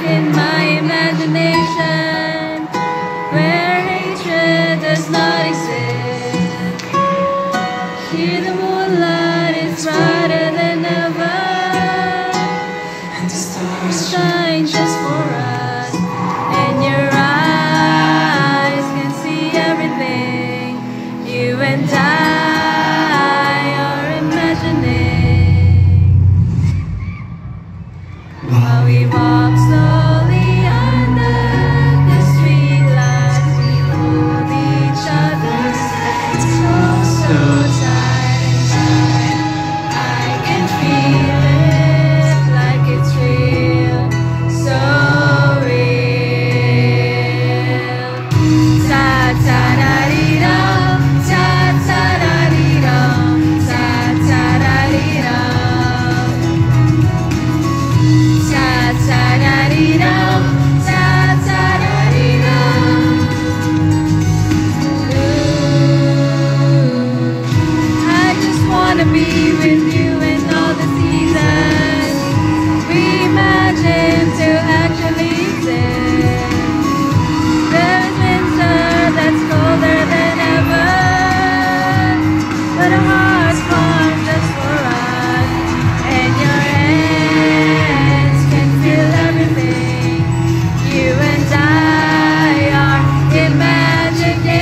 in my imagination, where hatred does not exist. Here the moonlight is brighter than ever, and the stars shine just for us. And your eyes can see everything you and I are imagining. While we walk slowly under the streetlights, we hold each other's hands so tight. I can feel it like it's real, so real. Ta ta da dee dum, ta ta da dee dum, ta ta da dee dum. Ta ta da dee dum, ta ta da dee dum. Ooh, I just wanna be with you in all the seasons we imagine to actually exist. There is winter that's colder than ever, but our hearts come just for us. And your hands can feel everything you and I are imagining.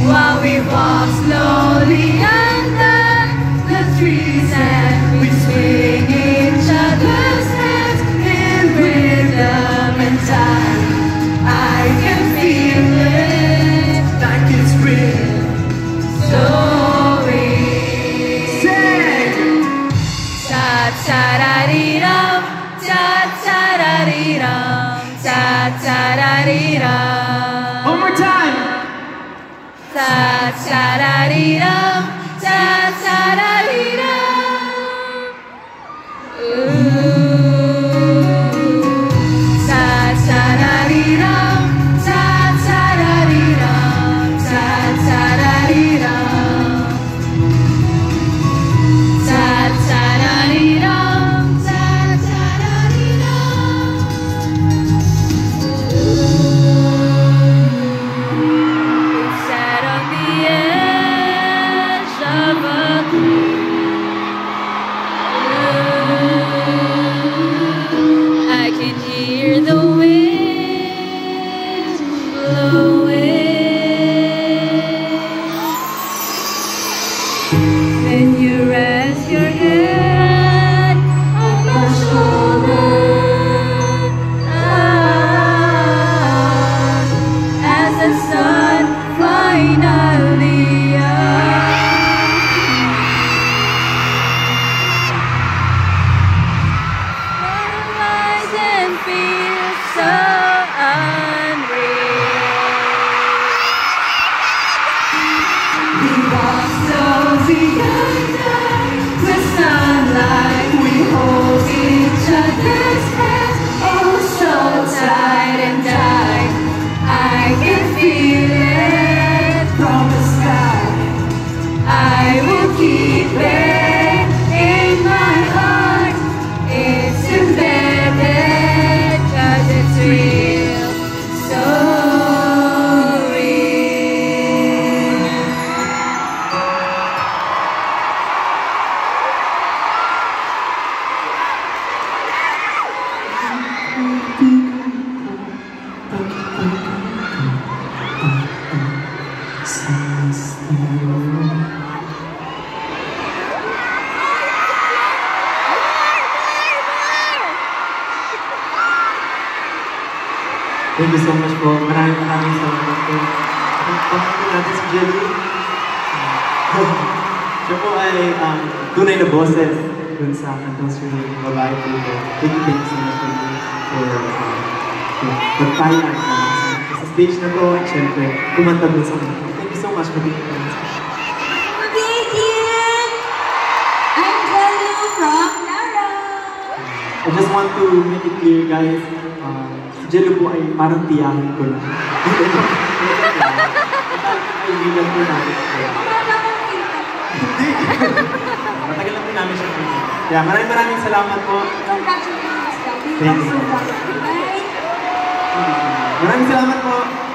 While we walk slowly under the trees and we swing each other's hands in rhythm and time, I can feel it like it's real, so real. Sing! Ta ta da dee dum, ta ta da dee dum, ta ta da dee dum. One more time. Ta ta da dee dum, ta ta da dee dum. Ooh, ta ta da dee dum, ta ta da dee dum, ta ta da dee dum. Ta ta da dee dum, ta ta da dee dum. We sat on the edge of a cliff. I can hear the wind blowing. Then you rest your head on my shoulder, as the sun finally rise and feel so unreal. We walk slowly under the sunlight. We hold each other's hands, oh so tight and tight. I can feel it from the sky. I will keep it in my heart. It's embedded 'cause it's real, so real. Thank you so much po. Maraming salamat po. Pagkakas natin si Jelly. Siya po ay tunay na boses dun sa kantong swimming babae po ito. Thank you so much for pagpayag sa stage na to. At syempre, kumanta dun sa kantong. Thank you so much for being here. Thank you! I'm Jelly from Lara. I just want to make it clear, guys. Si Jello po ay parang tiyahin ko na. Kaibigan po natin. Hindi. Matagal lang po namin siya. Kaya maraming salamat po. Congratulations. Big Thank Bang you. Suga. Bye! Maraming salamat po.